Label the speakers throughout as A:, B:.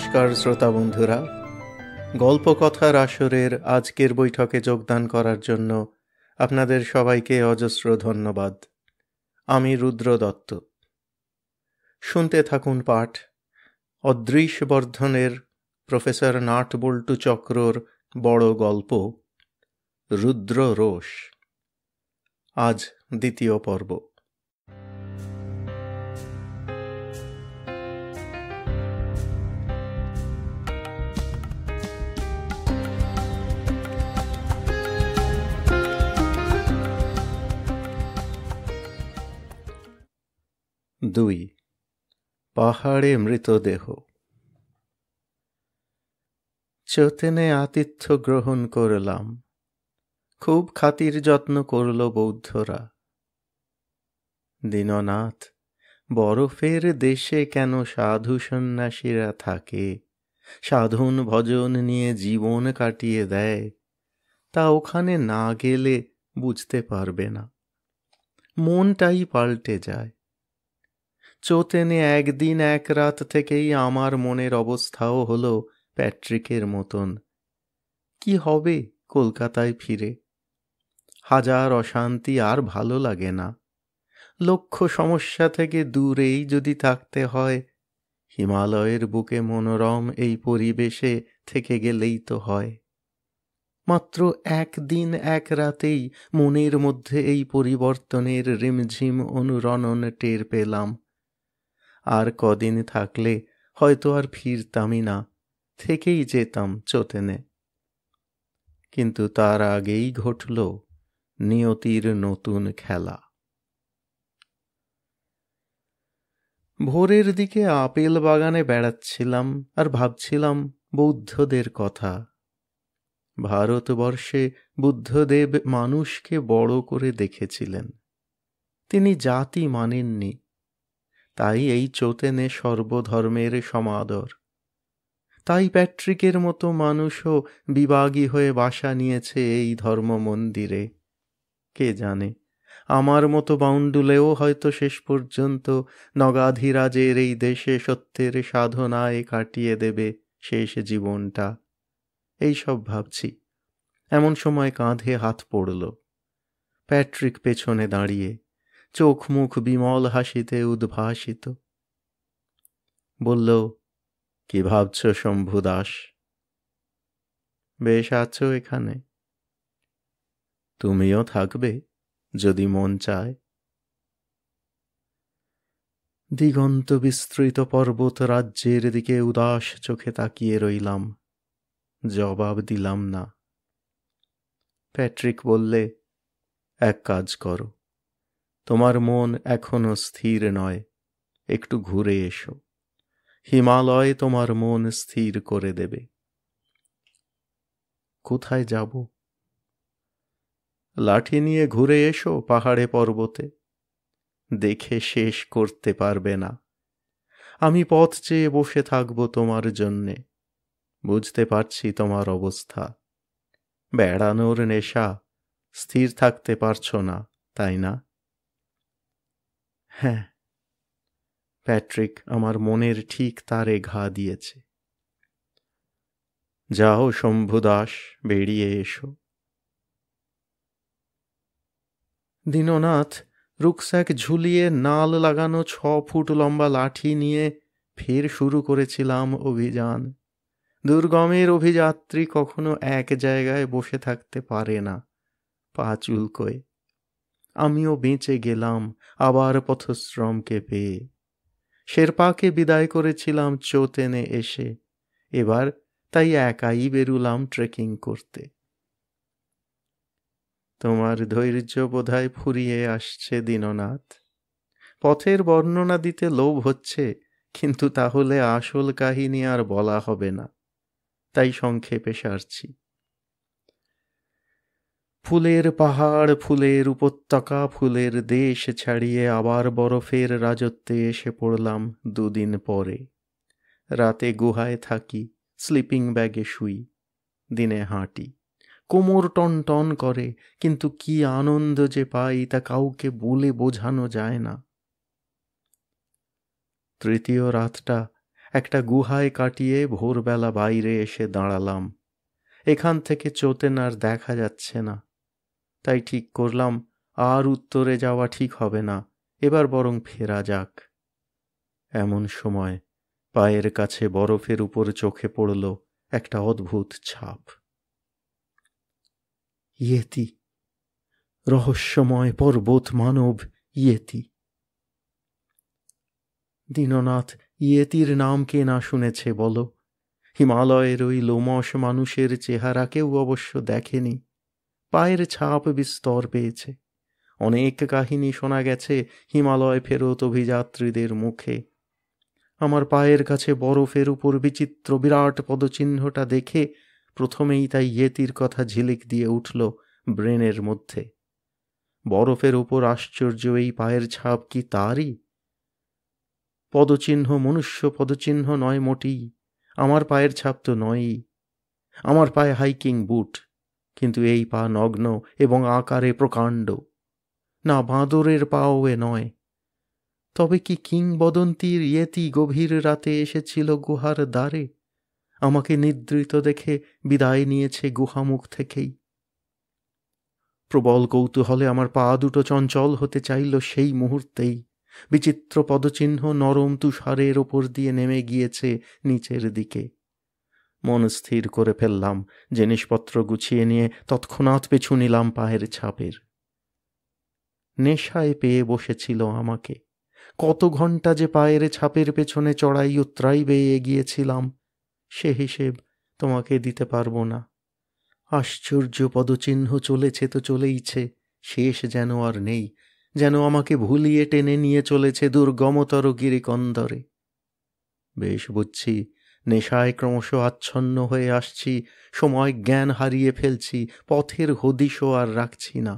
A: নমস্কার শ্রোতা বন্ধুরা, গল্পকথার আসরের আজকের বৈঠকে যোগদান করার জন্য আপনাদের সবাইকে অজস্র ধন্যবাদ। আমি রুদ্র দত্ত। শুনতে থাকুন পাঠ অদৃশ বর্ধনের প্রফেসর নাটবল্টু চক্রর বড় গল্প রুদ্র রোষ। আজ দ্বিতীয় পর্ব। 2. পাহাড়ে মৃতদেহ। চোতেনে আতিথ্য গ্রহণ করলাম। খুব খাতির যত্ন করল বৌদ্ধরা। দীননাথ, বরফের দেশে কেন সাধু সন্ন্যাসীরা থাকে, সাধন ভজন নিয়ে জীবন কাটিয়ে দেয়, তা ওখানে না গেলে বুঝতে পারবে না। মনটাই পাল্টে যায়। চোতেনে একদিন এক রাত থেকেই আমার মনের অবস্থাও হলো প্যাট্রিকের মতন। কি হবে কলকাতায় ফিরে? হাজার অশান্তি, আর ভালো লাগে না। লক্ষ সমস্যা থেকে দূরেই যদি থাকতে হয়, হিমালয়ের বুকে মনোরম এই পরিবেশে থেকে গেলেই তো হয়। মাত্র একদিন এক রাতেই মনের মধ্যে এই পরিবর্তনের রিমঝিম অনুরণন টের পেলাম। আর কদিন থাকলে হয়তো আর ফিরতামই না, থেকেই যেতাম চোতেনে। কিন্তু তার আগেই ঘটল নিয়তির নতুন খেলা। ভোরের দিকে আপেল বাগানে বেড়াচ্ছিলাম আর ভাবছিলাম বৌদ্ধদের কথা। ভারতবর্ষে বুদ্ধদেব মানুষকে বড় করে দেখেছিলেন, তিনি জাতি মানেননি। তাই এই চোতেনে সর্বধর্মের সমাদর। তাই প্যাট্রিকের মতো মানুষও বিবাগী হয়ে বাসা নিয়েছে এই ধর্ম মন্দিরে। কে জানে, আমার মতো বাউন্ডুলেও হয়তো শেষ পর্যন্ত নগাধিরাজের এই দেশে সত্যের সাধনায় কাটিয়ে দেবে শেষ জীবনটা। এইসব ভাবছি, এমন সময় কাঁধে হাত পড়ল। প্যাট্রিক পেছনে দাঁড়িয়ে, চোখ মুখ বিমল হাসিতে উদ্ভাসিত। বলল, কি ভাবছ শম্ভু দাস? বেশ আছো এখানে? তুমিও থাকবে যদি মন চায়। দিগন্ত বিস্তৃত পর্বত রাজ্যের দিকে উদাস চোখে তাকিয়ে রইলাম। জবাব দিলাম না। প্যাট্রিক বললে, এক কাজ করো, তোমার মন এখনো স্থির নয়, একটু ঘুরে এসো। হিমালয় তোমার মন স্থির করে দেবে। কোথায় যাব? লাঠি নিয়ে ঘুরে এসো পাহাড়ে পর্বতে, দেখে শেষ করতে পারবে না। আমি পথ চেয়ে বসে থাকব তোমার জন্যে। বুঝতে পারছি তোমার অবস্থা। বেড়ানোর নেশা, স্থির থাকতে পারছো না, তাই না? হ্যাঁ, প্যাট্রিক আমার মনের ঠিক তারে ঘা দিয়েছে। যাও শম্ভু দাস, বেরিয়ে এসো। দীননাথ রুকস্যাক ঝুলিয়ে নাল লাগানো 6 ফুট লম্বা লাঠি নিয়ে ফের শুরু করেছিলাম অভিযান। দুর্গমের অভিযাত্রী কখনো এক জায়গায় বসে থাকতে পারে না, পা চুলকোয়। আমিও বেঁচে গেলাম আবার পথশ্রমকে পেয়ে। শেরপাকে বিদায় করেছিলাম চোতেনে এসে, এবার তাই একাই বেরুলাম ট্রেকিং করতে। তোমার ধৈর্য বোধহয় ফুরিয়ে আসছে দীননাথ। পথের বর্ণনা দিতে লোভ হচ্ছে, কিন্তু তাহলে আসল কাহিনী আর বলা হবে না, তাই সংক্ষেপে সারছি। ফুলের পাহাড়, ফুলের উপত্যকা, ফুলের দেশ ছাড়িয়ে আবার বরফের রাজত্বে এসে পড়লাম 2 দিন পরে। রাতে গুহায় থাকি, স্লিপিং ব্যাগে শুই, দিনে হাঁটি। কোমর টন টন করে, কিন্তু কি আনন্দ যে পাই তা কাউকে বলে বোঝানো যায় না। তৃতীয় রাতটা একটা গুহায় কাটিয়ে ভোরবেলা বাইরে এসে দাঁড়ালাম। এখান থেকে চোতেন আর দেখা যাচ্ছে না। তাই ঠিক করলাম আর উত্তরে যাওয়া ঠিক হবে না, এবার বরং ফেরা যাক। এমন সময় পায়ের কাছে বরফের উপর চোখে পড়ল একটা অদ্ভুত ছাপ। ইয়েতি, রহস্যময় পর্বত মানব ইয়েতি। দীননাথ, ইয়েতির নাম কে না শুনেছে বলো? হিমালয়ের ওই লোমশ মানুষের চেহারা কেউ অবশ্য দেখেনি। পায়ের ছাপ বিস্তর পেয়েছে। অনেক কাহিনী শোনা গেছে হিমালয় ফেরত অভিযাত্রীদের মুখে। আমার পায়ের কাছে বরফের উপর বিচিত্র বিরাট পদচিহ্নটা দেখে প্রথমেই তাই ইয়েতির কথা ঝিলিক দিয়ে উঠল ব্রেনের মধ্যে। বরফের উপর আশ্চর্য এই পায়ের ছাপ কি তারই? পদচিহ্ন মনুষ্য পদচিহ্ন নয় মোটেই। আমার পায়ের ছাপ তো নয়ই। আমার পায়ে হাইকিং বুট, কিন্তু এই পা নগ্ন এবং আকারে প্রকাণ্ড। না, বাঁদরের পাও এ নয়। তবে কি কিংবদন্তির ইয়েতি গভীর রাতে এসেছিল গুহার দ্বারে, আমাকে নিদ্রিত দেখে বিদায় নিয়েছে গুহামুখ থেকেই? প্রবল কৌতূহলে আমার পা দুটো চঞ্চল হতে চাইল সেই মুহূর্তেই। বিচিত্র পদচিহ্ন নরম তুষারের ওপর দিয়ে নেমে গিয়েছে নিচের দিকে। মন স্থির করে ফেললাম, জিনিসপত্র গুছিয়ে নিয়ে তৎক্ষণাৎ পেছু নিলাম পায়ের ছাপের। নেশায় পেয়ে বসেছিল আমাকে। কত ঘন্টা যে পায়ের ছাপের পেছনে চড়াই উতরাই বেয়ে গিয়েছিলাম, সে হিসেব তোমাকে দিতে পারবো না। আশ্চর্য পদচিহ্ন চলেছে তো চলেইছে, শেষ যেন আর নেই, যেন আমাকে ভুলিয়ে টেনে নিয়ে চলেছে দুর্গমতর গিরিকন্দরে। বেশ বুঝছি, নেশায় ক্রমশ আচ্ছন্ন হয়ে আসছি, সময় জ্ঞান হারিয়ে ফেলছি, পথের হদিশও আর রাখছি না।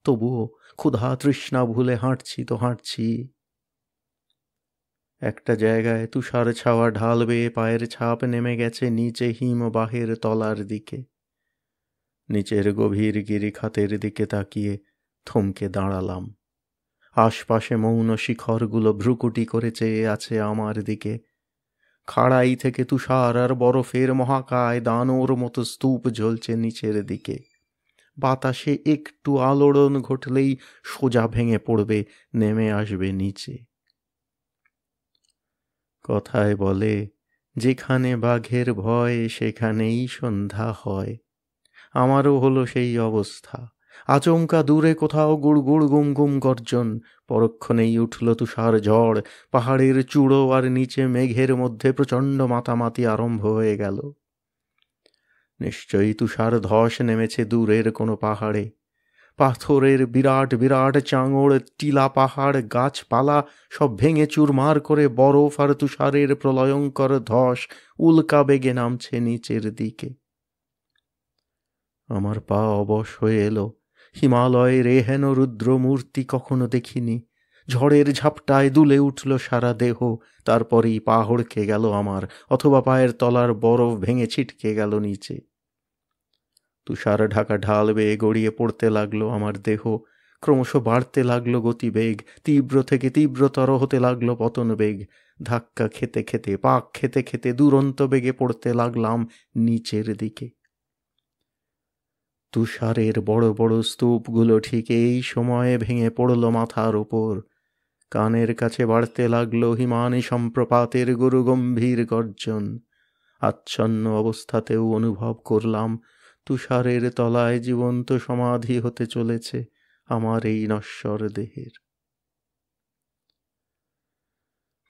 A: তবুও ক্ষুধা তৃষ্ণা ভুলে হাঁটছি তো হাঁটছি। একটা জায়গায় তুষার ছাওয়া ঢাল বেয়ে পায়ের ছাপ নেমে গেছে নিচে হিমবাহের তলার দিকে। নিচের গভীর গিরিখাতের দিকে তাকিয়ে থমকে দাঁড়ালাম। আশপাশে মৌন শিখরগুলো ভ্রুকুটি করে চেয়ে আছে আমার দিকে। খাড়াই থেকে তুষার আর বরফের মহাকায় দানোর মতো স্তূপ ঝলছে নিচের দিকে। বাতাসে একটু আলোড়ন ঘটলেই সোজা ভেঙে পড়বে, নেমে আসবে নিচে। কথায় বলে, যেখানে বাঘের ভয় সেখানেই সন্ধ্যা হয়। আমারও হলো সেই অবস্থা। আচমকা দূরে কোথাও গুড়গুড় গুমগুম গর্জন, পরক্ষণেই উঠল তুষার ঝড়। পাহাড়ের চূড়ো আর নিচে মেঘের মধ্যে প্রচণ্ড মাতামাতি আরম্ভ হয়ে গেল। নিশ্চয়ই তুষার ধস নেমেছে দূরের কোনো পাহাড়ে। পাথরের বিরাট বিরাট চাঙড়, টিলা পাহাড়, গাছপালা সব ভেঙে চুরমার করে বরফ আর তুষারের প্রলয়ঙ্কর ধস উল্কা বেগে নামছে নিচের দিকে। আমার পা অবশ হয়ে এলো। হিমালয়ের এহেন রুদ্র মূর্তি কখনো দেখিনি। ঝড়ের ঝাপটায় দুলে উঠল সারা দেহ, তারপরেই পা হড়কে গেল আমার, অথবা পায়ের তলার বরফ ভেঙে ছিটকে গেল নিচে। তুষার ঢাকা ঢাল বেয়ে গড়িয়ে পড়তে লাগলো আমার দেহ। ক্রমশ বাড়তে লাগলো গতিবেগ, তীব্র থেকে তীব্রতর হতে লাগলো পতন বেগ। ধাক্কা খেতে খেতে, পাক খেতে খেতে দুরন্ত বেগে পড়তে লাগলাম নিচের দিকে। তুষারের বড় বড় স্তূপগুলো ঠিক এই সময়ে ভেঙে পড়ল মাথার উপর। কানের কাছে বাড়তে লাগলো হিমানি সম্প্রপাতের গুরুগম্ভীর গর্জন। আচ্ছন্ন অবস্থাতেও অনুভব করলাম তুষারের তলায় জীবন্ত সমাধি হতে চলেছে আমার এই নশ্বর দেহের।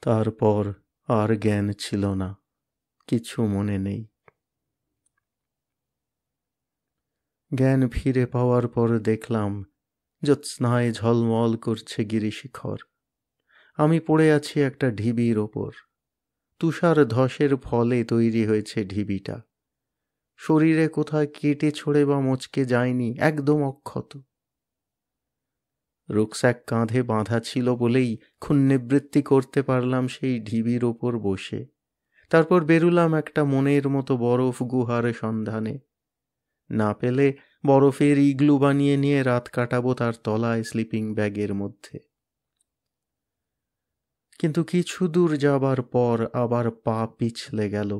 A: তারপর আর জ্ঞান ছিল না, কিছু মনে নেই। জ্ঞান ফিরে পাওয়ার পর দেখলাম জ্যোৎস্নায় ঝলমল করছে গিরিশিখর। আমি পড়ে আছি একটা ঢিবির ওপর। তুষার ধসের ফলে তৈরি হয়েছে ঢিবিটা। শরীরে কোথায় কেটে ছড়ে বা মচকে যায়নি, একদম অক্ষত। রুকস্যাক কাঁধে বাঁধা ছিল বলেই ক্ষুণ্ণবৃত্তি করতে পারলাম সেই ঢিবির ওপর বসে। তারপর বেরুলাম একটা মনের মতো বরফ গুহার সন্ধানে। না পেলে বরফের ইগলু বানিয়ে নিয়ে রাত কাটাবো তার তলায় স্লিপিং ব্যাগের মধ্যে। কিন্তু কিছু দূর যাবার পর আবার পা পিছলে গেল।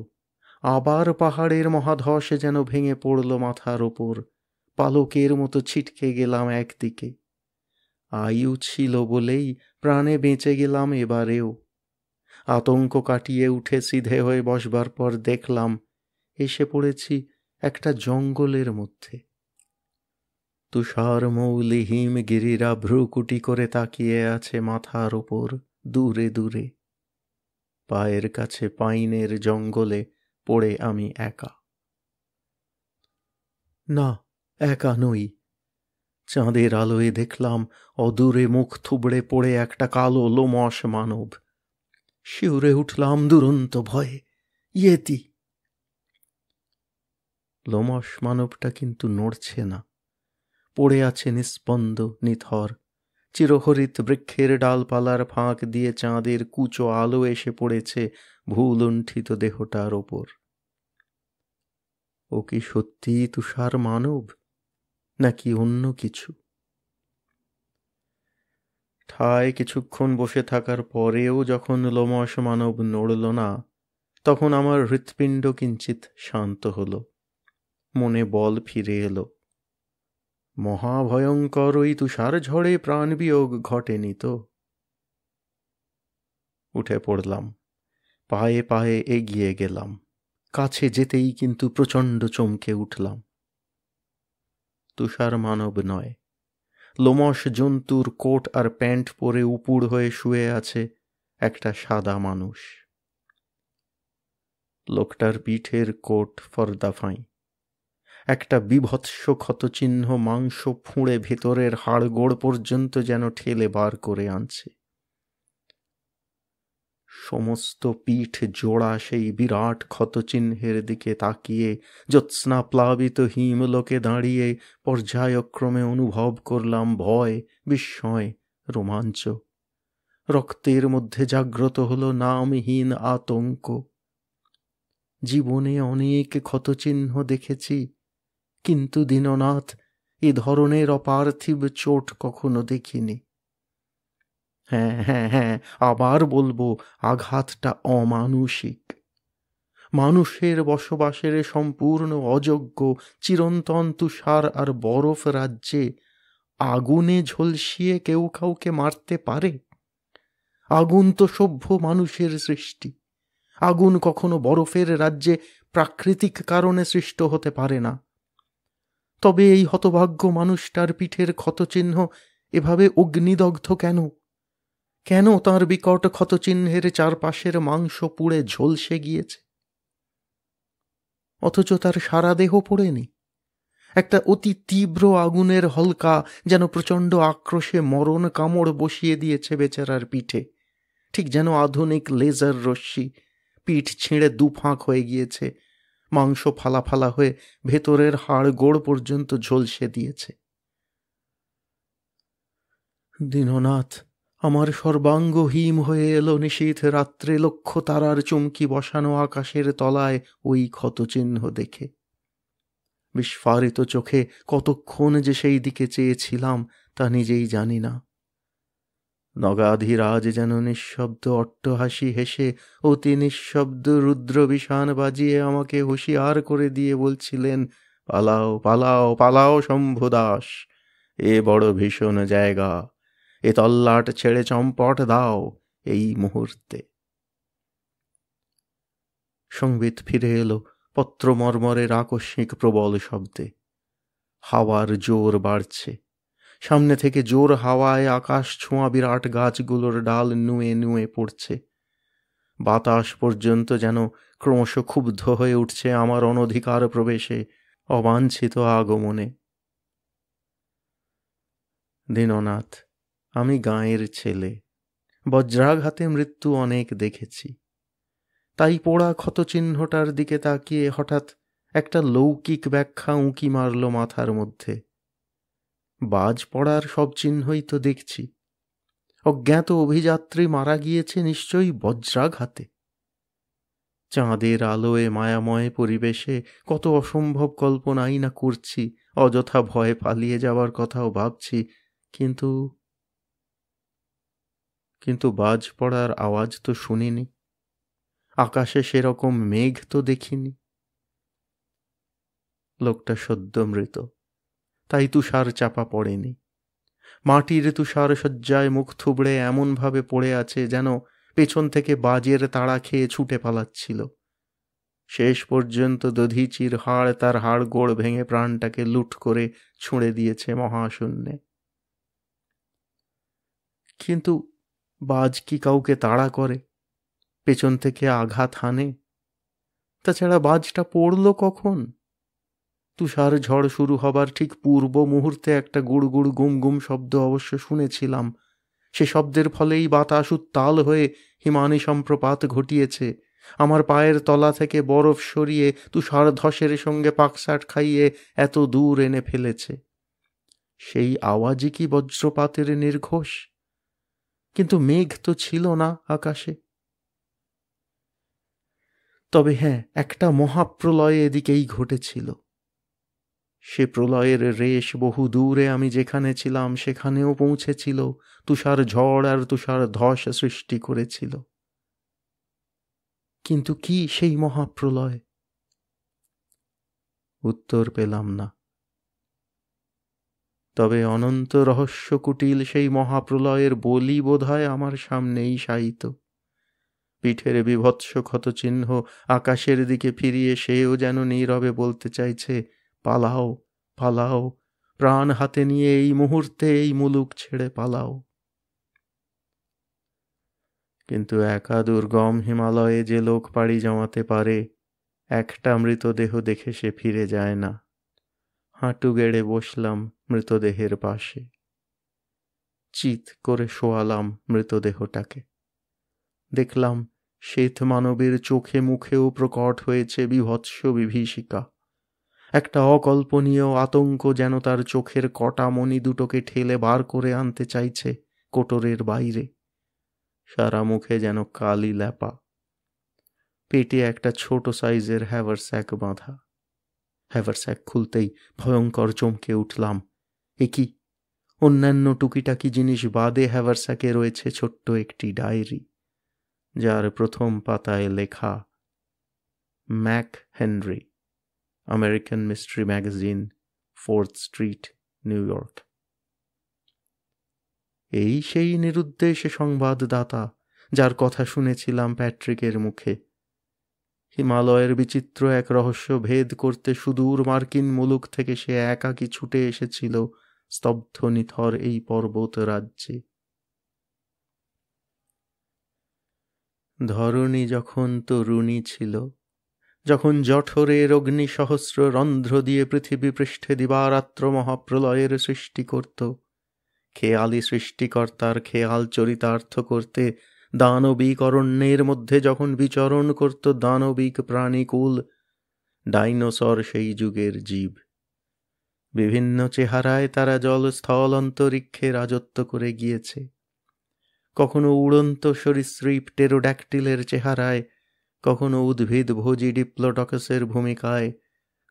A: আবার পাহাড়ের মহাধস যেন ভেঙে পড়ল মাথার ওপর। পালকের মতো ছিটকে গেলাম একদিকে। আয়ু ছিল বলেই প্রাণে বেঁচে গেলাম এবারেও। আতঙ্ক কাটিয়ে উঠে সিধে হয়ে বসবার পর দেখলাম এসে পড়েছি একটা জঙ্গলের মধ্যে। তুষার মৌলি হিমগিরিরা ভ্রুকুটি করে তাকিয়ে আছে মাথার ওপর দূরে দূরে। পায়ের কাছে পাইনের জঙ্গলে পড়ে আমি একা। না, একা নই। চাঁদের আলোয় দেখলাম অদূরে মুখ থুবড়ে পড়ে একটা কালো লোমশ মানব। শিউরে উঠলাম দুরন্ত ভয়ে। ইয়েতি! লোমশ মানবটা কিন্তু নড়ছে না, পড়ে আছে নিস্পন্দ নিথর। চিরহরিত বৃক্ষের ডালপালার ফাঁক দিয়ে চাঁদের কুচো আলো এসে পড়েছে ভূলুণ্ঠিত দেহটার ওপর। ও কি সত্যি তুষার মানব, নাকি অন্য কিছু? ঠায় কিছুক্ষণ বসে থাকার পরেও যখন লোমশ মানব নড়ল না, তখন আমার হৃৎপিণ্ড কিঞ্চিত শান্ত হল, মনে বল ফিরে এলো। মহাভয়ঙ্কর ওই তুষার ঝড়ে প্রাণবিয়োগ ঘটেনি তো? উঠে পড়লাম, পায়ে পায়ে এগিয়ে গেলাম। কাছে যেতেই কিন্তু প্রচণ্ড চমকে উঠলাম। তুষার মানব নয়, লোমশ জন্তুর কোট আর প্যান্ট পরে উপুড় হয়ে শুয়ে আছে একটা সাদা মানুষ। লোকটার পিঠের কোট ফর্দাফাই, একটা বিভৎস ক্ষতচিহ্ন মাংস ফুঁড়ে ভেতরের হাড়গোড় পর্যন্ত যেন ঠেলে বার করে আনছে। সমস্ত পিঠ জোড়া সেই বিরাট ক্ষতচিহ্নের দিকে তাকিয়ে জ্যোৎস্না প্লাবিত হিমলোকে দাঁড়িয়ে পর্যায়ক্রমে অনুভব করলাম ভয়, বিস্ময়, রোমাঞ্চ। রক্তের মধ্যে জাগ্রত হলো নামহীন আতঙ্ক। জীবনে অনেক ক্ষতচিহ্ন দেখেছি, কিন্তু দীননাথ, এ ধরনের অপার্থিব চোট কখনো দেখিনি। হ্যাঁ হ্যাঁ হ্যাঁ, আবার বলবো, আঘাতটা অমানুষিক। মানুষের বসবাসের সম্পূর্ণ অযোগ্য চিরন্তন তুষার আর বরফ রাজ্যে আগুনে ঝলসিয়ে কেউ কাউকে মারতে পারে? আগুন তো সভ্য মানুষের সৃষ্টি। আগুন কখনো বরফের রাজ্যে প্রাকৃতিক কারণে সৃষ্ট হতে পারে না। তবে এই হতভাগ্য মানুষটার পিঠের ক্ষতচিহ্ন এভাবে অগ্নিদগ্ধ কেন? কেন তাঁর বিকট ক্ষতচিহ্নের চারপাশের মাংস পুড়ে ঝলসে গিয়েছে, অথচ তার সারা দেহ পোড়েনি? একটা অতি তীব্র আগুনের হলকা যেন প্রচণ্ড আক্রোশে মরণ কামড় বসিয়ে দিয়েছে বেচারার পিঠে, ঠিক যেন আধুনিক লেজার রশ্মি পিঠ ছিঁড়ে দুফাঁক হয়ে গিয়েছে, মাংস ফালা ফালা হয়ে ভেতরের হাড় গোড় পর্যন্ত ঝলসে দিয়েছে। দীননাথ, আমার সর্বাঙ্গ হিম হয়ে এলো নিশীথ রাত্রে লক্ষ তারার চুমকি বসানো আকাশের তলায় ওই ক্ষতচিহ্ন দেখে। বিস্ফারিত চোখে কতক্ষণ যে সেই দিকে চেয়েছিলাম তা নিজেই জানি না। নগাধিরাজ যেন নিঃশব্দ অট্টহাসি হেসে অতি নিঃশব্দ রুদ্র বিষাণ বাজিয়ে আমাকে হুঁশিয়ার করে দিয়ে বলছিলেন, পালাও পালাও পালাও শম্ভুদাস, এ বড় ভীষণ জায়গা, এ তল্লাট ছেড়ে চম্পট দাও এই মুহূর্তে। সংবিত ফিরে এলো পত্রমর্মরের আকস্মিক প্রবল শব্দে। হাওয়ার জোর বাড়ছে। সামনে থেকে জোর হাওয়ায় আকাশ ছোঁয়া বিরাট গাছগুলোর ডাল নুয়ে নুয়ে পড়ছে। বাতাস পর্যন্ত যেন ক্রমশ ক্ষুব্ধ হয়ে উঠছে আমার অনধিকার প্রবেশে, অবাঞ্ছিত আগমনে। দীননাথ, আমি গাঁয়ের ছেলে, বজ্রাঘাতে মৃত্যু অনেক দেখেছি। তাই পোড়া ক্ষতচিহ্নটার দিকে তাকিয়ে হঠাৎ একটা লৌকিক ব্যাখ্যা উঁকি মারল মাথার মধ্যে। বাজ পড়ার সব চিহ্নই তো দেখছি। অজ্ঞাত অভিযাত্রী মারা গিয়েছে নিশ্চয়ই বজ্রাঘাতে। চাঁদের আলোয় মায়াময় পরিবেশে কত অসম্ভব কল্পনাই না করছি, অযথা ভয়ে পালিয়ে যাবার কথাও ভাবছি, কিন্তু কিন্তু বাজ পড়ার আওয়াজ তো শুনিনি, আকাশে সেরকম মেঘ তো দেখিনি। লোকটা সদ্য মৃত, তাই তুষার চাপা পড়েনি। মাটির তুষার শয্যায় মুখ থুবড়ে এমনভাবে পড়ে আছে যেন পেছন থেকে বাজের তাড়া খেয়ে ছুটে পালাচ্ছিল। শেষ পর্যন্ত দধিচির হাড় তার হাড়গোড় ভেঙে প্রাণটাকে লুট করে ছুঁড়ে দিয়েছে মহাশূন্যে। কিন্তু বাজ কি কাউকে তাড়া করে, পেছন থেকে আঘাত হানে? তাছাড়া বাজটা পড়ল কখন? তুষার ঝড় শুরু হবার ঠিক পূর্ব মুহূর্তে একটা গুড়গুড় গুমগুম শব্দ অবশ্য শুনেছিলাম। সে শব্দের ফলেই বাতাস উত্তাল হয়ে হিমানি সম্প্রপাত ঘটিয়েছে, আমার পায়ের তলা থেকে বরফ সরিয়ে তুষার ধসের সঙ্গে পাকসাট খাইয়ে এত দূর এনে ফেলেছে। সেই আওয়াজই কি বজ্রপাতের নির্ঘোষ? কিন্তু মেঘ তো ছিল না আকাশে। তবে হ্যাঁ, একটা মহাপ্রলয় এদিকেই ঘটেছিল। সে প্রলয়ের রেশ বহু দূরে আমি যেখানে ছিলাম সেখানেও পৌঁছেছিল, তুষার ঝড় আর তুষার ধস সৃষ্টি করেছিল। কিন্তু কি সেই মহাপ্রলয়? উত্তর পেলাম না। তবে অনন্ত রহস্য কুটিল সেই মহাপ্রলয়ের বলি বোধহয় আমার সামনেই শায়িত। পিঠের বিভৎস ক্ষতচিহ্ন আকাশের দিকে ফিরিয়ে সেও যেন নীরবে বলতে চাইছে, পালাও, পালাও, প্রাণ হাতে নিয়ে এই মুহূর্তে এই মুলুক ছেড়ে পালাও। কিন্তু একা দুর্গম হিমালয়ে যে লোক পাড়ি জমাতে পারে, একটা মৃতদেহ দেখে সে ফিরে যায় না। হাঁটু গেড়ে বসলাম মৃতদেহের পাশে, চিৎ করে শোয়ালাম মৃতদেহটাকে। দেখলাম শ্বেত মানবের চোখে মুখেও প্রকট হয়েছে বিভৎস বিভীষিকা। একটা অকল্পনীয় আতঙ্ক যেন তার চোখের কটা মণি দুটোকে ঠেলে বার করে আনতে চাইছে কোটরের বাইরে। সারা মুখে যেন কালি ল্যাপা, পেটে একটা ছোট সাইজের হ্যাভারস্যাক বাঁধা। হ্যাভারস্যাক খুলতেই ভয়ঙ্কর চমকে উঠলাম। এ কি, অন্যান্য টুকিটাকি জিনিস বাদে হ্যাভারস্যাকে রয়েছে ছোট্ট একটি ডায়েরি, যার প্রথম পাতায় লেখা, Mac Henry, American mystery magazine, 4th street, new York. এই সেই নিরুদ্দেশ সংবাদদাতা যার কথা শুনেছিলাম প্যাট্রিকের মুখে। হিমালয়ের বিচিত্র এক রহস্য ভেদ করতে সুদূর মার্কিন মুলুক থেকে সে একাকী ছুটে এসেছিল স্তব্ধ নিথর এই পর্বত রাজ্যে। ধরণী যখন তরুণী ছিল, যখন জঠরের অগ্নি সহস্র রন্ধ্র দিয়ে পৃথিবী পৃষ্ঠে দিবারাত্র মহাপ্রলয়ের সৃষ্টি করত, খেয়ালি সৃষ্টিকর্তার খেয়াল চরিতার্থ করতে দানবিক অরণ্যের মধ্যে যখন বিচরণ করত দানবিক প্রাণীকুল, ডাইনোসর সেই যুগের জীব। বিভিন্ন চেহারায় তারা জল স্থল অন্তরিক্ষে রাজত্ব করে গিয়েছে। কখনো উড়ন্ত সরীসৃপ টেরোড্যাকটিলের চেহারায়, কখনো উদ্ভিদ ভোজী ডিপ্লোডকাসের ভূমিকায়,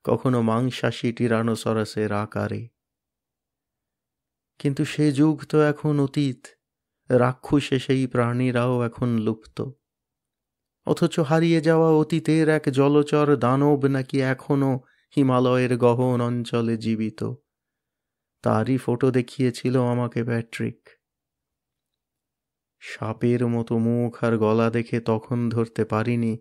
A: কখনো মাংসাশী টিরানোসরাসের আকারে। কিন্তু সে যুগ তো এখন অতীত, রাক্ষসে সেই প্রাণীরাও এখন লুপ্ত। অথচ হারিয়ে যাওয়া অতীতের এক জলচর দানব নাকি এখনো হিমালয়ের গহন অঞ্চলে জীবিত, তারই ফটো দেখিয়েছিল আমাকে প্যাট্রিক। সাপের মতো মুখ আর গলা দেখে তখন ধরতে পারিনি,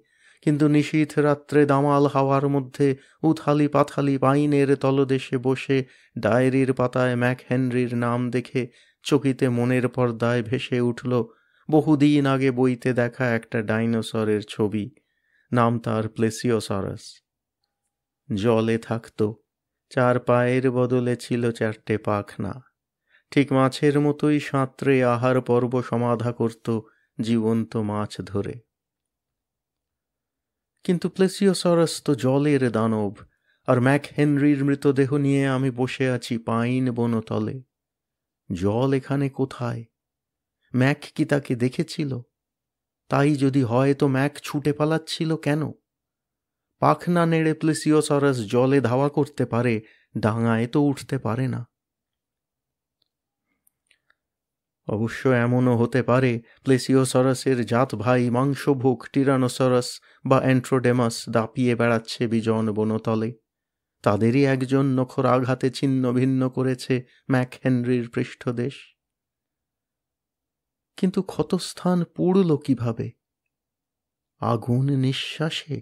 A: কিন্তু নিশীথ রাত্রে দামাল হাওয়ার মধ্যে উথালি পাথালি পাইনের তলদেশে বসে ডায়েরির পাতায় ম্যাক হেনরির নাম দেখে চকিতে মনের পর্দায় ভেসে উঠল বহুদিন আগে বইতে দেখা একটা ডাইনোসরের ছবি। নাম তার প্লেসিওসরাস। জলে থাকত, 4 পায়ের বদলে ছিল 4টে পাখনা। ঠিক মাছের মতোই সাঁতরে আহার পর্ব সমাধা করত জীবন্ত মাছ ধরে। কিন্তু প্লেসিওসরাস তো জলের দানব, আর ম্যাক হেনরির মৃতদেহ নিয়ে আমি বসে আছি পাইন বনতলে। জল এখানে কোথায়? ম্যাক কি তাকে দেখেছিল? তাই যদি হয় তো ম্যাক ছুটে পালাচ্ছিল কেন? পাখনা নেড়ে প্লেসিওসরাস জলে ধাওয়া করতে পারে, ডাঙায় তো উঠতে পারে না। অবশ্য এমনও হতে পারে প্লেসিওসরাসের জাত ভাই মাংসভোগ টিরানোসরাস বা অ্যান্ট্রোডেমাস দাপিয়ে বেড়াচ্ছে বিজন বনতলে। তাদেরই একজন নখর আঘাতে ছিন্ন ভিন্ন করেছে ম্যাক হেনরির পৃষ্ঠদেশ। কিন্তু ক্ষতস্থান পুড়ল কিভাবে? আগুন নিঃশ্বাসে?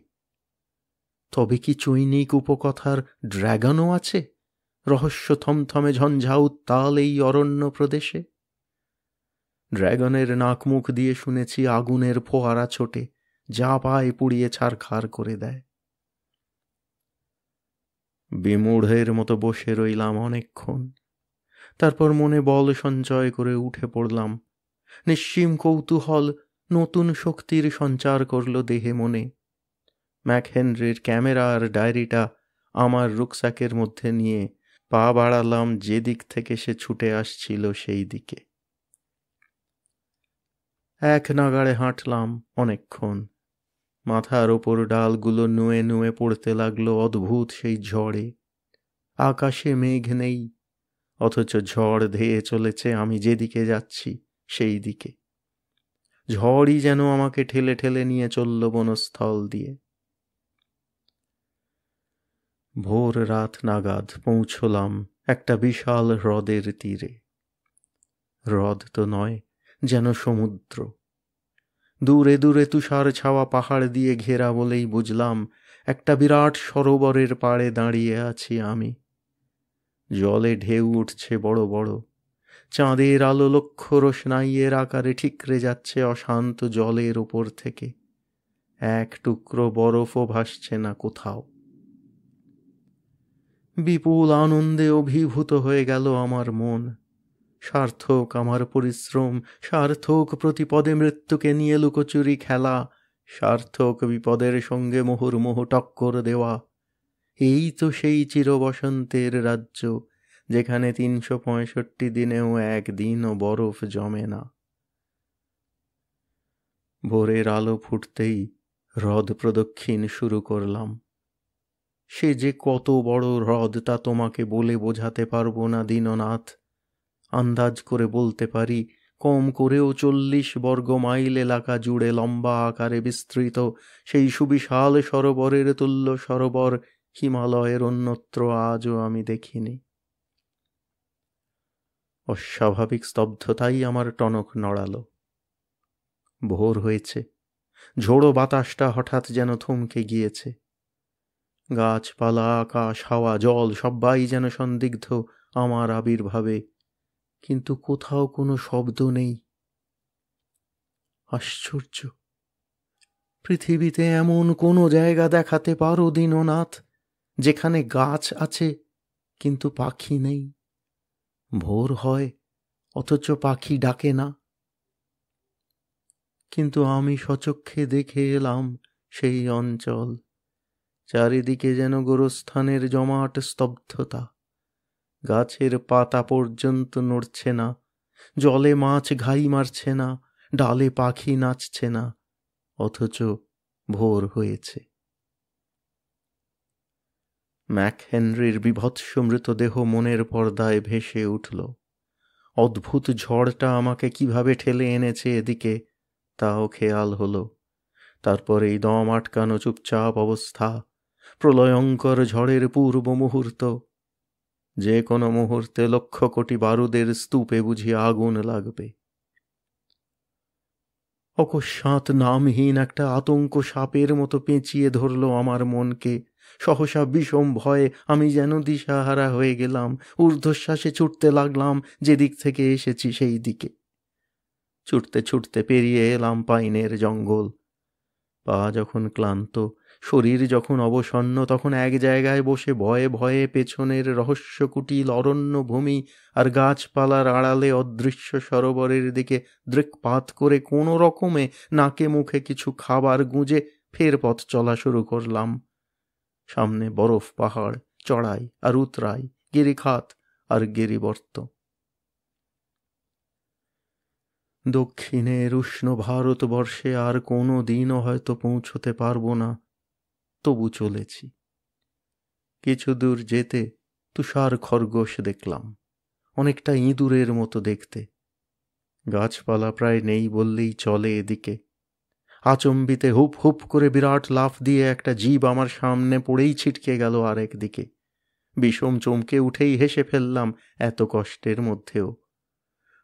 A: তবে কি চৈনিক উপকথার ড্র্যাগনও আছে, রহস্য থমথমে ঝঞ্ঝা উত্তাল এই অরণ্য প্রদেশে? ড্র্যাগনের নাক মুখ দিয়ে শুনেছি আগুনের ফোয়ারা ছোটে, যা পায় পুড়িয়ে ছারখার করে দেয়। বিমূঢ়ের মতো বসে রইলাম অনেকক্ষণ। তারপর মনে বল সঞ্চয় করে উঠে পড়লাম। নিঃসীম কৌতূহল নতুন শক্তির সঞ্চার করল দেহে মনে। ম্যাক হেনরির ক্যামেরা আর ডায়েরিটা আমার রুকস্যাকের মধ্যে নিয়ে পা বাড়ালাম যে দিক থেকে সে ছুটে আসছিল সেই দিকে। এক নাগাড়ে হাঁটলাম অনেকক্ষণ। মাথার ওপর ডালগুলো নুয়ে নুয়ে পড়তে লাগলো অদ্ভুত সেই ঝড়ে। আকাশে মেঘ নেই, অথচ ঝড় ধেয়ে চলেছে আমি যেদিকে যাচ্ছি সেই দিকে। ঝড়ই যেন আমাকে ঠেলে ঠেলে নিয়ে চলল বনস্থল দিয়ে। ভোর রাত নাগাদ পৌঁছলাম একটা বিশাল হ্রদের তীরে। হ্রদ তো নয়, যেন সমুদ্র। দূরে দূরে তুষার ছাওয়া পাহাড় দিয়ে ঘেরা বলেই বুঝলাম একটা বিরাট সরোবরের পাড়ে দাঁড়িয়ে আছি আমি। জলে ঢেউ উঠছে বড় বড়, চাঁদের আলো লক্ষ রোশনাইয়ের আকারে ঠিকরে যাচ্ছে অশান্ত জলের ওপর থেকে। এক টুকরো বরফও ভাসছে না কোথাও। বিপুল আনন্দে অভিভূত হয়ে গেল আমার মন। সার্থক আমার পরিশ্রম, সার্থক প্রতিপদে মৃত্যুকে নিয়ে লুকোচুরি খেলা, সার্থক বিপদের সঙ্গে মুহুর্মুহু টক্কর দেওয়া। এই তো সেই চিরবসন্তের রাজ্য, যেখানে 365 দিনেও একদিনও বরফ জমে না। ভোরের আলো ফুটতেই হ্রদ প্রদক্ষিণ শুরু করলাম। সে যে কত বড় হ্রদ তা তোমাকে বলে বোঝাতে পারবো না দীননাথ। আন্দাজ করে বলতে পারি কম করেও 40 বর্গ মাইল এলাকা জুড়ে লম্বা আকারে বিস্তৃত সেই সুবিশাল সরোবরের তুল্য সরোবর হিমালয়ের অন্যত্র আজও আমি দেখিনি। অস্বাভাবিক স্তব্ধতাই আমার টনক নড়াল। ভোর হয়েছে, ঝোড়ো বাতাসটা হঠাৎ যেন থমকে গিয়েছে। গাছপালা, আকাশ, হাওয়া, জল সবাই যেন সন্দিগ্ধ আমার আবির্ভাবে, কিন্তু কোথাও কোনো শব্দ নেই। আশ্চর্য! পৃথিবীতে এমন কোনো জায়গা দেখাতে পারো দীননাথ, যেখানে গাছ আছে কিন্তু পাখি নেই? ভোর হয় অথচ পাখি ডাকে না। কিন্তু আমি সচক্ষে দেখে এলাম সেই অঞ্চল। চারিদিকে যেন গোরস্থানের জমাট স্তব্ধতা। গাছের পাতা পর্যন্ত নড়ছে না, জলে মাছ ঘাই মারছে না, ডালে পাখি নাচছে না, অথচ ভোর হয়েছে। ম্যাক হেনরির বিভৎস মৃতদেহ মনের পর্দায় ভেসে উঠল। অদ্ভুত ঝড়টা আমাকে কিভাবে ঠেলে এনেছে এদিকে তাও খেয়াল হলো। তারপর এই দম আটকানো চুপচাপ অবস্থা, প্রলয়ঙ্কর ঝড়ের পূর্ব মুহূর্ত। যে কোনো মুহূর্তে লক্ষ কোটি বারুদের স্তূপে বুঝি আগুন লাগবে। অকস্মাৎ নামহীন একটা আতঙ্ক সাপের মতো পেঁচিয়ে ধরল আমার মনকে। সহসা বিষম ভয়ে আমি যেন দিশাহারা হয়ে গেলাম। ঊর্ধ্বশ্বাসে ছুটতে লাগলাম যেদিক থেকে এসেছি সেই দিকে। ছুটতে ছুটতে পেরিয়ে এলাম পাইনের জঙ্গল। পা যখন ক্লান্ত, শরীর যখন অবসন্ন, তখন এক জায়গায় বসে ভয়ে ভয়ে পেছনের রহস্যকুটিল অরণ্য ভূমি আর গাছপালার আড়ালে অদৃশ্য সরোবরের দিকে দৃক্পাত করে কোনো রকমে নাকে মুখে কিছু খাবার গুঁজে ফের পথ চলা শুরু করলাম। সামনে বরফ পাহাড়, চড়াই আর উতরাই, গিরিখাত আর গিরিবর্ত। দক্ষিণের উষ্ণ ভারতবর্ষে আর কোনো দিনও হয়তো পৌঁছতে পারবো না, তবু চলেছি। কিছু দূর যেতে তুষার খরগোশ দেখলাম, অনেকটা ইঁদুরের মতো দেখতে। গাছপালা প্রায় নেই বললেই চলে এদিকে। আচম্বিতে হুপ হুপ করে বিরাট লাফ দিয়ে একটা জীব আমার সামনে পড়েই ছিটকে গেল আরেক দিকে। বিষম চমকে উঠেই হেসে ফেললাম এত কষ্টের মধ্যেও।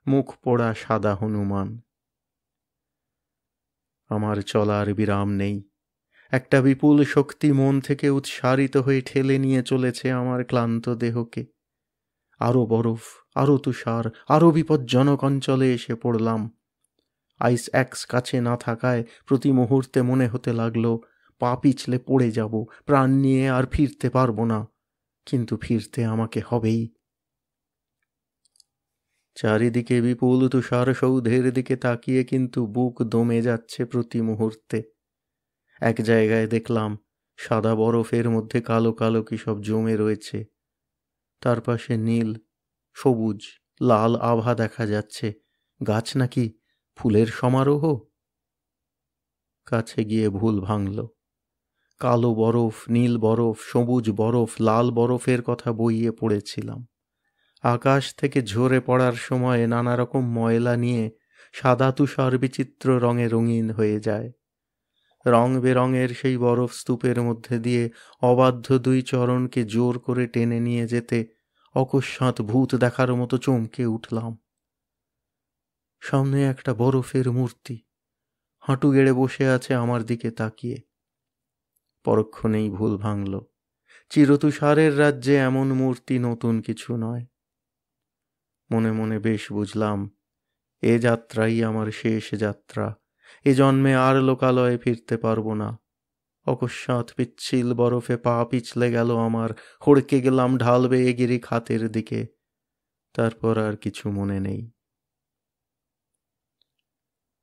A: মুখ পোড়া সাদা হনুমান। আমার চলার বিরাম নেই। একটা বিপুল শক্তি মন থেকে উৎসারিত হয়ে ঠেলে নিয়ে চলেছে আমার ক্লান্ত দেহকে। আরো বরফ, আরো তুষার, আরো বিপজ্জনক অঞ্চলে এসে পড়লাম। আইস অ্যাক্স কাছে না থাকায় প্রতি মুহূর্তে মনে হতে লাগলো পা পিছলে পড়ে যাব, প্রাণ নিয়ে আর ফিরতে পারবো না। কিন্তু ফিরতে আমাকে হবেই। চারিদিকে বিপুল তুষার সৌধের দিকে তাকিয়ে কিন্তু বুক দমে যাচ্ছে প্রতি মুহূর্তে। এক জায়গায় দেখলাম সাদা বরফের মধ্যে কালো কালো কি সব জমে রয়েছে। তার পাশে নীল, সবুজ, লাল আভা দেখা যাচ্ছে। গাছ নাকি ফুলের সমারোহ? কাছে গিয়ে ভুল ভাঙল। কালো বরফ, নীল বরফ, সবুজ বরফ, লাল বরফের কথা বইয়ে পড়েছিলাম। আকাশ থেকে ঝরে পড়ার সময় নানা রকম ময়লা নিয়ে সাদা তুষার বিচিত্র রঙে রঙিন হয়ে যায়। রং বেরঙের সেই বরফ স্তূপের মধ্যে দিয়ে অবাধ্য দুই চরণকে জোর করে টেনে নিয়ে যেতে অকস্মাৎ ভূত দেখার মতো চমকে উঠলাম। সামনে একটা বরফের মূর্তি হাঁটু গেড়ে বসে আছে আমার দিকে তাকিয়ে। পরক্ষণেই ভুল ভাঙল। চিরতুষারের রাজ্যে এমন মূর্তি নতুন কিছু নয়। মনে মনে বেশ বুঝলাম এ যাত্রাই আমার শেষ যাত্রা। এ জন্মে আর লোকালয়ে ফিরতে পারবো না। অকস্মাৎ পিচ্ছিল বরফে পা পিছলে গেল আমার। হড়কে গেলাম ঢাল বেয়ে গিরি খাতের দিকে। তারপর আর কিছু মনে নেই।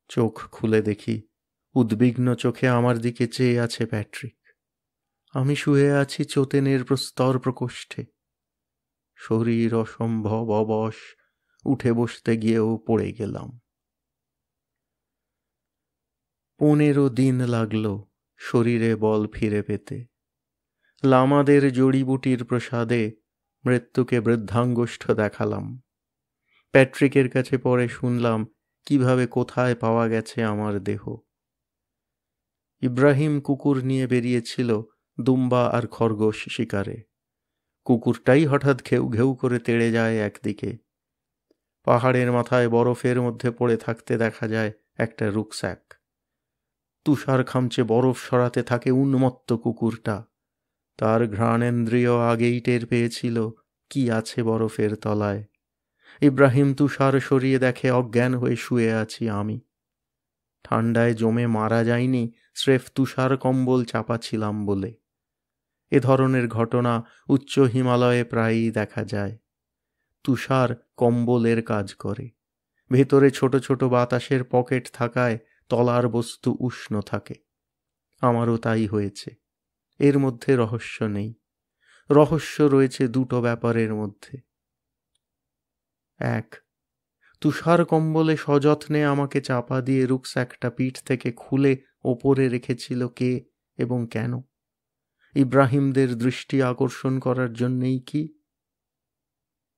A: চোখ খুলে দেখি উদ্বিগ্ন চোখে আমার দিকে চেয়ে আছে প্যাট্রিক। আমি শুয়ে আছি চোতেনের প্রস্তর প্রকোষ্ঠে। শরীর অসম্ভব অবশ, উঠে বসতে গিয়েও পড়ে গেলাম। 15 দিন লাগলো শরীরে বল ফিরে পেতে। লামাদের জড়িবুটির প্রসাদে মৃত্যুকে বৃদ্ধাঙ্গুষ্ঠ দেখালাম। প্যাট্রিকের কাছে পরে শুনলাম কিভাবে কোথায় পাওয়া গেছে আমার দেহ। ইব্রাহিম কুকুর নিয়ে বেরিয়েছিল দুম্বা আর খরগোশ শিকারে। কুকুরটাই হঠাৎ ঘেউ ঘেউ করে তেড়ে যায় একদিকে। পাহাড়ের মাথায় বরফের মধ্যে পড়ে থাকতে দেখা যায় একটা রুকস্যাক। তুষার খামচে বরফ সরাতে থাকে উন্মত্ত কুকুরটা। তার ঘ্রাণেন্দ্রিয় আগেই টের পেয়েছিল কি আছে বরফের তলায়। ইব্রাহিম তুষার সরিয়ে দেখে অজ্ঞান হয়ে শুয়ে আছি আমি। ঠান্ডায় জমে মারা যায়নি, স্রেফ তুষার কম্বল চাপা ছিলাম বলে। এ ধরনের ঘটনা উচ্চ হিমালয়ে প্রায়ই দেখা যায়। তুষার কম্বলের কাজ করে। ভেতরে ছোট ছোট বাতাসের পকেট থাকায় তলার বস্তু উষ্ণ থাকে। আমারও তাই হয়েছে। এর মধ্যে রহস্য নেই। রহস্য রয়েছে দুটো ব্যাপারের মধ্যে। এক, তুষার কম্বলে সযত্নে আমাকে চাপা দিয়ে রুকস্যাকটা পিঠ থেকে খুলে ওপরে রেখেছিল কে এবং কেন? ইব্রাহিমদের দৃষ্টি আকর্ষণ করার জন্যেই কি?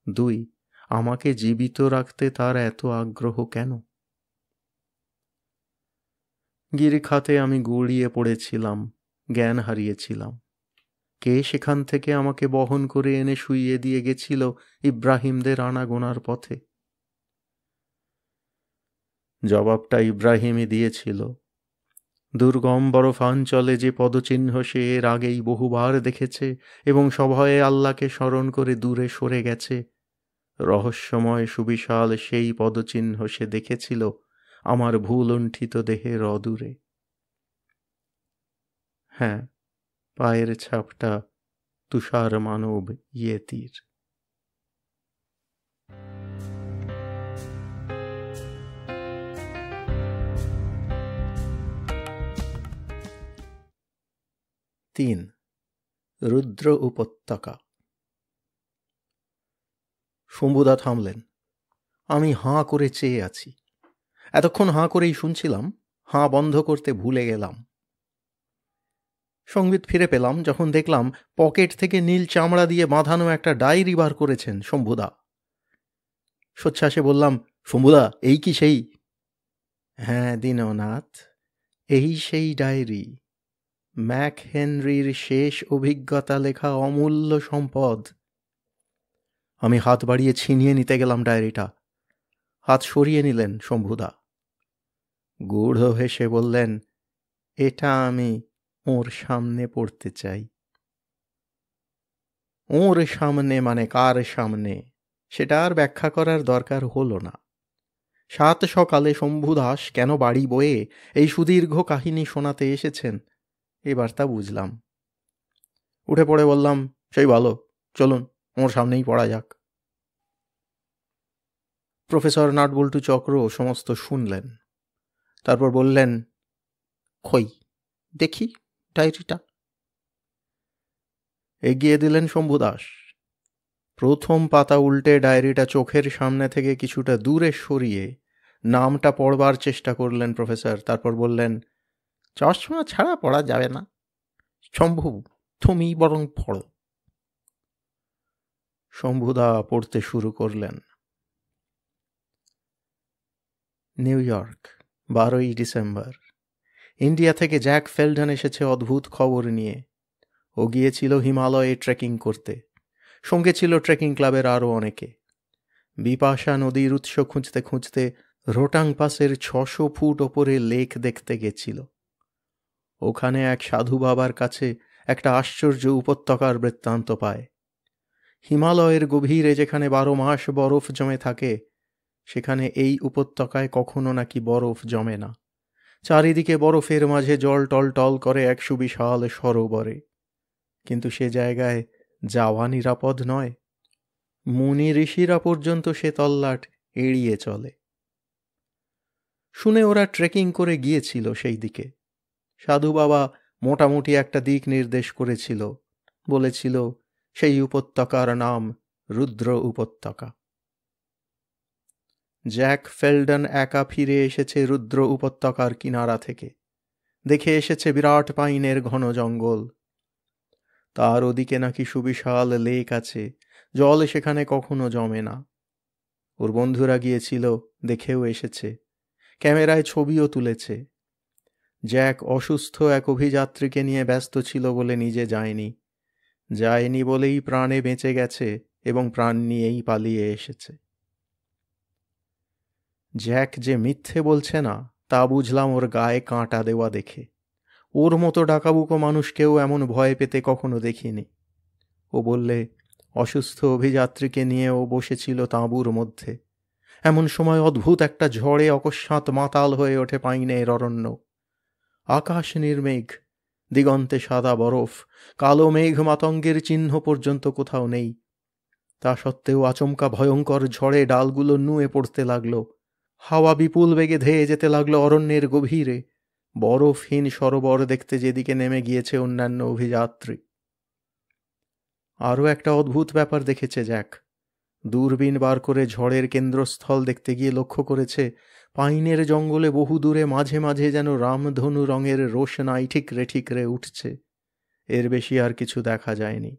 A: 2, আমাকে জীবিত রাখতে তার এত আগ্রহ কেন? গিরিখাতে আমি গুড়িয়ে পড়েছিলাম, জ্ঞান হারিয়েছিলাম। কে সেখান থেকে আমাকে বহন করে এনে শুইয়ে দিয়ে গেছিল ইব্রাহিমদের আনাগোনার পথে? জবাবটা ইব্রাহিমই দিয়েছিল। দুর্গম বরফাঞ্চলে যে পদচিহ্ন সে এর আগেই বহুবার দেখেছে এবং সভয়ে আল্লাহকে স্মরণ করে দূরে সরে গেছে, রহস্যময় সুবিশাল সেই পদচিহ্ন সে দেখেছিল আমার ভুলুণ্ঠিত দেহের অদূরে। হ্যাঁ, পায়ের ছাপটা তুষার মানব ইয়েতির। তিন, রুদ্র উপত্যকা। শম্ভুদা থামলেন। আমি হাঁ করে চেয়ে আছি। এতক্ষণ হাঁ করেই শুনছিলাম, হাঁ বন্ধ করতে ভুলে গেলাম। সংবিত ফিরে পেলাম যখন দেখলাম পকেট থেকে নীল চামড়া দিয়ে বাঁধানো একটা ডায়েরি বার করেছেন শম্ভুদা। সোচ্ছ্বাসে বললাম, শম্ভুদা, এই কি সেই? হ্যাঁ দীননাথ, এই সেই ডায়েরি। ম্যাক হেনরির শেষ অভিজ্ঞতা লেখা অমূল্য সম্পদ। আমি হাত বাড়িয়ে ছিনিয়ে নিতে গেলাম ডায়েরিটা। হাত সরিয়ে নিলেন শম্ভুদা। গূঢ় হেসে বললেন, এটা আমি ওর সামনে পড়তে চাই। ওর সামনে মানে কার সামনে, সেটা আর ব্যাখ্যা করার দরকার হলো না। সাত সকালে শম্ভু দাস কেন বাড়ি বয়ে এই সুদীর্ঘ কাহিনী শোনাতে এসেছেন, এবার তা বুঝলাম। উঠে পড়ে বললাম, সেই ভালো, চলুন ওর সামনেই পড়া যাক। প্রফেসর নাটবল্টু চক্র সমস্ত শুনলেন, তারপর বললেন, খই দেখি ডায়েরিটা। এগিয়ে দিলেন শম্ভু দাস। প্রথম পাতা উল্টে ডায়েরিটা চোখের সামনে থেকে কিছুটা দূরে সরিয়ে নামটা পড়বার চেষ্টা করলেন প্রফেসর। তারপর বললেন, চশমা ছাড়া পড়া যাবে না। শম্ভু, তুমি বরং পড়ো। শম্ভুদা পড়তে শুরু করলেন। নিউ ইয়র্ক, 12ই ডিসেম্বর। ইন্ডিয়া থেকে জ্যাক ফেলডন এসেছে অদ্ভুত খবর নিয়ে। ও গিয়েছিল হিমালয়ে ট্রেকিং করতে। সঙ্গে ছিল ট্রেকিং ক্লাবের আরও অনেকে। বিপাশা নদীর উৎস খুঁজতে খুঁজতে রোটাং পাসের 600 ফুট ওপরে লেক দেখতে গেছিল। ওখানে এক সাধু বাবার কাছে একটা আশ্চর্য উপত্যকার বৃত্তান্ত পায়। হিমালয়ের গভীরে যেখানে 12 মাস বরফ জমে থাকে, সেখানে এই উপত্যকায় কখনো নাকি বরফ জমে না। চারিদিকে বরফের মাঝে জল টল টল করে এক সুবিশাল সরোবরে। কিন্তু সে জায়গায় যাওয়া নিরাপদ নয়। মুনি ঋষিরা পর্যন্ত সে তল্লাট এড়িয়ে চলে। শুনে ওরা ট্রেকিং করে গিয়েছিল সেই দিকে। সাধু বাবা মোটামুটি একটা দিক নির্দেশ করেছিল, বলেছিল সেই উপত্যকার নাম রুদ্র উপত্যকা। জ্যাক ফেলডন একা ফিরে এসেছে রুদ্র উপত্যকার কিনারা থেকে। দেখে এসেছে বিরাট পাইনের ঘন জঙ্গল। তার ওদিকে নাকি সুবিশাল লেক আছে, জল সেখানে কখনো জমে না। ওর বন্ধুরা গিয়েছিল, দেখেও এসেছে, ক্যামেরায় ছবিও তুলেছে। জ্যাক অসুস্থ এক অভিযাত্রীকে নিয়ে ব্যস্ত ছিল বলে নিজে যায়নি বলেই প্রাণে বেঁচে গেছে এবং প্রাণ নিয়েই পালিয়ে এসেছে। জ্যাক যে মিথ্যে বলছে না তা বুঝলাম ওর গায়ে কাঁটা দেওয়া দেখে। ওর মতো ডাকাবুকো মানুষকেও এমন ভয় পেতে কখনো দেখিনি। ও বললে, অসুস্থ অভিযাত্রীকে নিয়ে ও বসেছিল তাঁবুর মধ্যে। এমন সময় অদ্ভুত একটা ঝড়ে অকস্মাৎ মাতাল হয়ে ওঠে পাইনের অরণ্য। আকাশ নির্মেঘ, দিগন্তে সাদা বরফ, কালো মেঘ মাতঙ্গের চিহ্ন পর্যন্ত কোথাও নেই। তা সত্ত্বেও আচমকা ভয়ঙ্কর ঝড়ে ডালগুলো নুয়ে পড়তে লাগলো। হাওয়া বিপুল বেগে ধেয়ে যেতে লাগলো অরণ্যের গভীরে, বরফহীন সরোবর দেখতে যেদিকে নেমে গিয়েছে অন্যান্য অভিযাত্রী। আরও একটা অদ্ভুত ব্যাপার দেখেছে জ্যাক। দূরবীন বার করে ঝড়ের কেন্দ্রস্থল দেখতে গিয়ে লক্ষ্য করেছে পাইনের জঙ্গলে বহু দূরে মাঝে মাঝে যেন রামধনু রঙের রোশনাই ঠিকরে ঠিকরে উঠছে। এর বেশি আর কিছু দেখা যায়নি।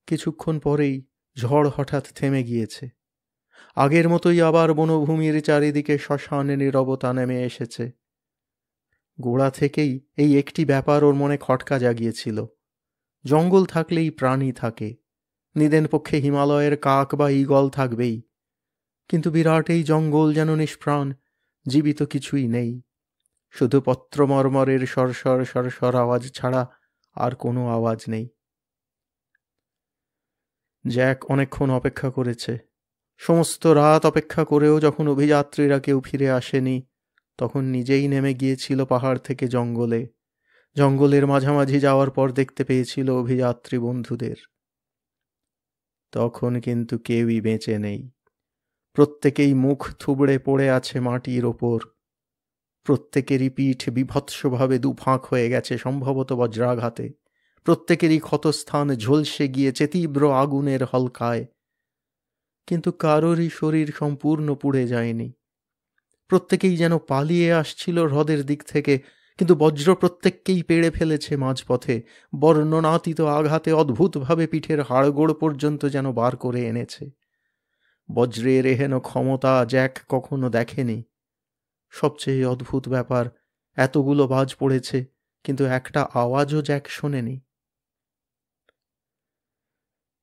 A: কিছুক্ষণ পরেই ঝড় হঠাৎ থেমে গিয়েছে। আগের মতোই আবার বনভূমির চারিদিকে শ্মশান নীরবতা নেমে এসেছে। গোড়া থেকেই এই একটি ব্যাপার ওর মনে খটকা জাগিয়েছিল। জঙ্গল থাকলেই প্রাণী থাকে, নিদেন পক্ষে হিমালয়ের কাক বা ঈগল থাকবেই। কিন্তু বিরাট এই জঙ্গল যেন নিষ্প্রাণ, জীবিত কিছুই নেই। শুধু পত্রমর্মরের সরসর সরসর আওয়াজ ছাড়া আর কোনো আওয়াজ নেই। জ্যাক অনেকক্ষণ অপেক্ষা করেছে। সমস্ত রাত অপেক্ষা করেও যখন অভিযাত্রীরা কেউ ফিরে আসেনি, তখন নিজেই নেমে গিয়েছিল পাহাড় থেকে জঙ্গলে। জঙ্গলের মাঝামাঝি যাওয়ার পর দেখতে পেয়েছিল অভিযাত্রী বন্ধুদের। তখন কিন্তু কেউই বেঁচে নেই। প্রত্যেকেই মুখ থুবড়ে পড়ে আছে মাটির ওপর। প্রত্যেকেরই পিঠ বিভৎসভাবে দুফাঁক হয়ে গেছে, সম্ভবত বজ্রাঘাতে। প্রত্যেকেরই ক্ষতস্থান ঝলসে গিয়েছে তীব্র আগুনের হলকায়। কিন্তু কারোরই শরীর সম্পূর্ণ পুড়ে যায়নি। প্রত্যেকেই যেন পালিয়ে আসছিল হ্রদের দিক থেকে, কিন্তু বজ্র প্রত্যেককেই পেড়ে ফেলেছে মাঝপথে। বর্ণনাতীত আঘাতে অদ্ভুতভাবে পিঠের হাড়গোড় পর্যন্ত যেন বার করে এনেছে। বজ্রের এহেন ক্ষমতা জ্যাক কখনো দেখেনি। সবচেয়ে অদ্ভুত ব্যাপার, এতগুলো বাজ পড়েছে কিন্তু একটা আওয়াজও জ্যাক শোনেনি।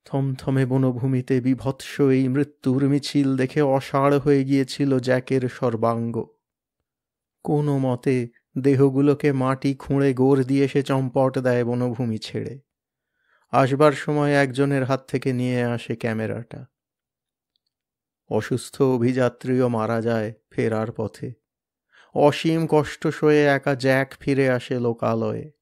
A: থমথমে বনভূমিতে বিভৎস এই মৃত্যুর মিছিল দেখে অসাড় হয়ে গিয়েছিল জ্যাকের সর্বাঙ্গ। কোনো মতে দেহগুলোকে মাটি খুঁড়ে গোড় দিয়ে সে চম্পট দেয় বনভূমি ছেড়ে। আসবার সময় একজনের হাত থেকে নিয়ে আসে ক্যামেরাটা। অসুস্থ অভিযাত্রীও মারা যায় ফেরার পথে। অসীম কষ্ট সয়ে একা জ্যাক ফিরে আসে লোকালয়ে।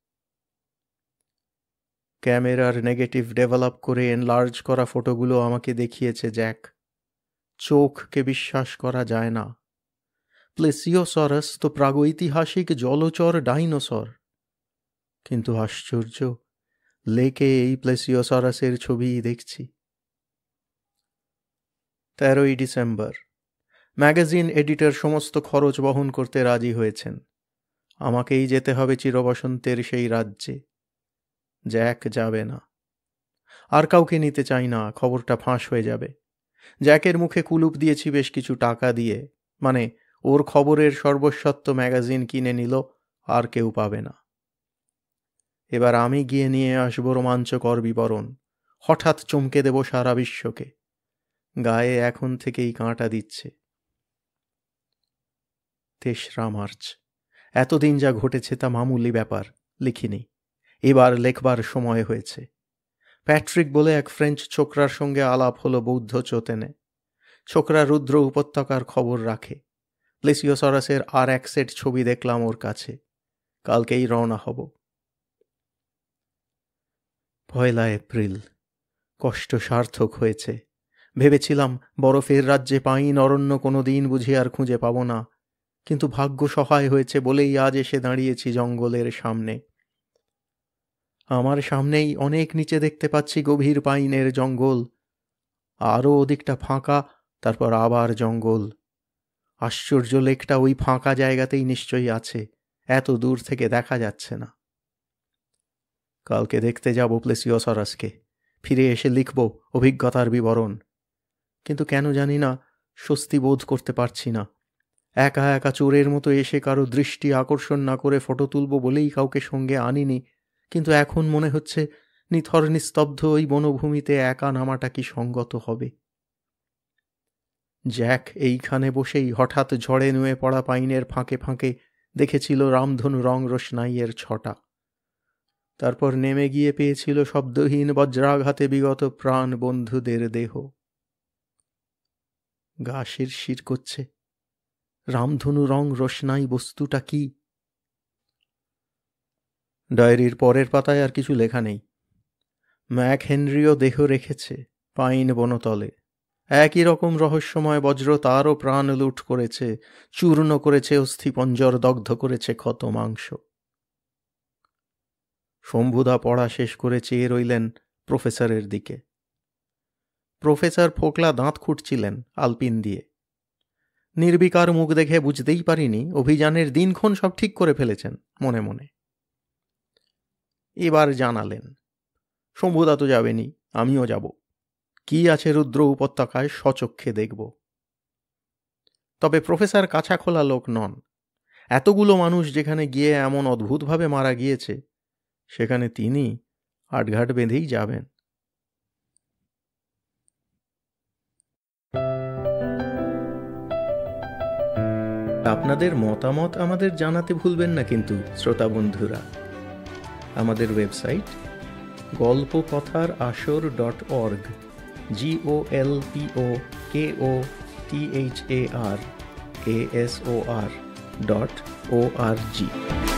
A: ক্যামেরার নেগেটিভ ডেভেলপ করে এনলার্জ করা ফটোগুলো আমাকে দেখিয়েছে জ্যাক। চোখকে বিশ্বাস করা যায় না। প্লেসিওসরাস তো প্রাগৈতিহাসিক জলচর ডাইনোসর। কিন্তু আশ্চর্য, লেকে এই প্লেসিওসরাসের ছবিই দেখছি। 13ই ডিসেম্বর। ম্যাগাজিন এডিটর সমস্ত খরচ বহন করতে রাজি হয়েছেন। আমাকেই যেতে হবে চিরবসন্তের সেই রাজ্যে। জ্যাক যাবে না। আর কাউকে নিতে চাই না, খবরটা ফাঁস হয়ে যাবে। জ্যাকের মুখে কুলুপ দিয়েছি বেশ কিছু টাকা দিয়ে, মানে ওর খবরের সর্বস্বত্ব ম্যাগাজিন কিনে নিল, আর কেউ পাবে না। এবার আমি গিয়ে নিয়ে আসব রোমাঞ্চকর বিবরণ, হঠাৎ চমকে দেব সারা বিশ্বকে। গায়ে এখন থেকেই কাঁটা দিচ্ছে। 3রা মার্চ। এতদিন যা ঘটেছে তা মামুলি ব্যাপার, লিখিনি। এবার লেখবার সময় হয়েছে। প্যাট্রিক বলে এক ফ্রেঞ্চ ছোকরার সঙ্গে আলাপ হলো বৌদ্ধ চোতেনে। ছোকরা রুদ্র উপত্যকার খবর রাখে। প্লেসিওসরাসের আর এক সেট ছবি দেখলাম ওর কাছে। কালকেই রওনা হব। 1 এপ্রিল। কষ্ট সার্থক হয়েছে। ভেবেছিলাম বরফের রাজ্যে পাইন অরণ্য কোনো দিন বুঝি আর খুঁজে পাব না, কিন্তু ভাগ্য সহায় হয়েছে বলেই আজ এসে দাঁড়িয়েছি জঙ্গলের সামনে। আমার সামনেই অনেক নিচে দেখতে পাচ্ছি গভীর পাইনের জঙ্গল। আরও ওদিকটা ফাঁকা, তারপর আবার জঙ্গল। আশ্চর্য, লেকটা ওই ফাঁকা জায়গাতেই নিশ্চয়ই আছে, এত দূর থেকে দেখা যাচ্ছে না। কালকে দেখতে যাব প্লেসিওসরাসকে। ফিরে এসে লিখব অভিজ্ঞতার বিবরণ। কিন্তু কেন জানি না স্বস্তি বোধ করতে পারছি না। একা একা চোরের মতো এসে কারো দৃষ্টি আকর্ষণ না করে ফটো তুলব বলেই কাউকে সঙ্গে আনিনি, কিন্তু এখন মনে হচ্ছে নিথর নিস্তব্ধ ওই বনভূমিতে একা নামাটা কি সঙ্গত হবে। জ্যাক এইখানে বসেই হঠাৎ ঝড়ে নুয়ে পড়া পাইনের ফাঁকে ফাঁকে দেখেছিল রামধনু রং রোশনাইয়ের ছটা। তারপর নেমে গিয়ে পেয়েছিল শব্দহীন বজ্রাঘাতে বিগত প্রাণ বন্ধুদের দেহ। গা শিরশির করছে। রামধনু রং রোশনাই বস্তুটা কি? ডায়েরির পরের পাতায় আর কিছু লেখা নেই। ম্যাক হেনরিও দেহ রেখেছে পাইন বনতলে। একই রকম রহস্যময় বজ্র তারও প্রাণ লুট করেছে, চূর্ণ করেছে অস্থিপঞ্জর, দগ্ধ করেছে ক্ষত মাংস। শম্ভুদা পড়া শেষ করে চেয়ে রইলেন প্রফেসরের দিকে। প্রফেসর ফোকলা দাঁত খুঁটছিলেন আলপিন দিয়ে। নির্বিকার মুখ দেখে বুঝতেই পারিনি অভিযানের দিনক্ষণ সব ঠিক করে ফেলেছেন মনে মনে। এবার জানালেন, শম্ভুদা তো যাবেনি, আমিও যাব। কি আছে রুদ্র উপত্যকায় স্বচক্ষে দেখব। তবে প্রফেসর কাছা খোলা লোক নন। এতগুলো মানুষ যেখানে গিয়ে এমন অদ্ভুতভাবে মারা গিয়েছে, সেখানে তিনি আটঘাট বেঁধেই যাবেন। আপনাদের মতামত আমাদের জানাতে ভুলবেন না কিন্তু শ্রোতা বন্ধুরা। আমাদের ওয়েবসাইট golpokothar.org, GOLPOKOTHARASOR.org।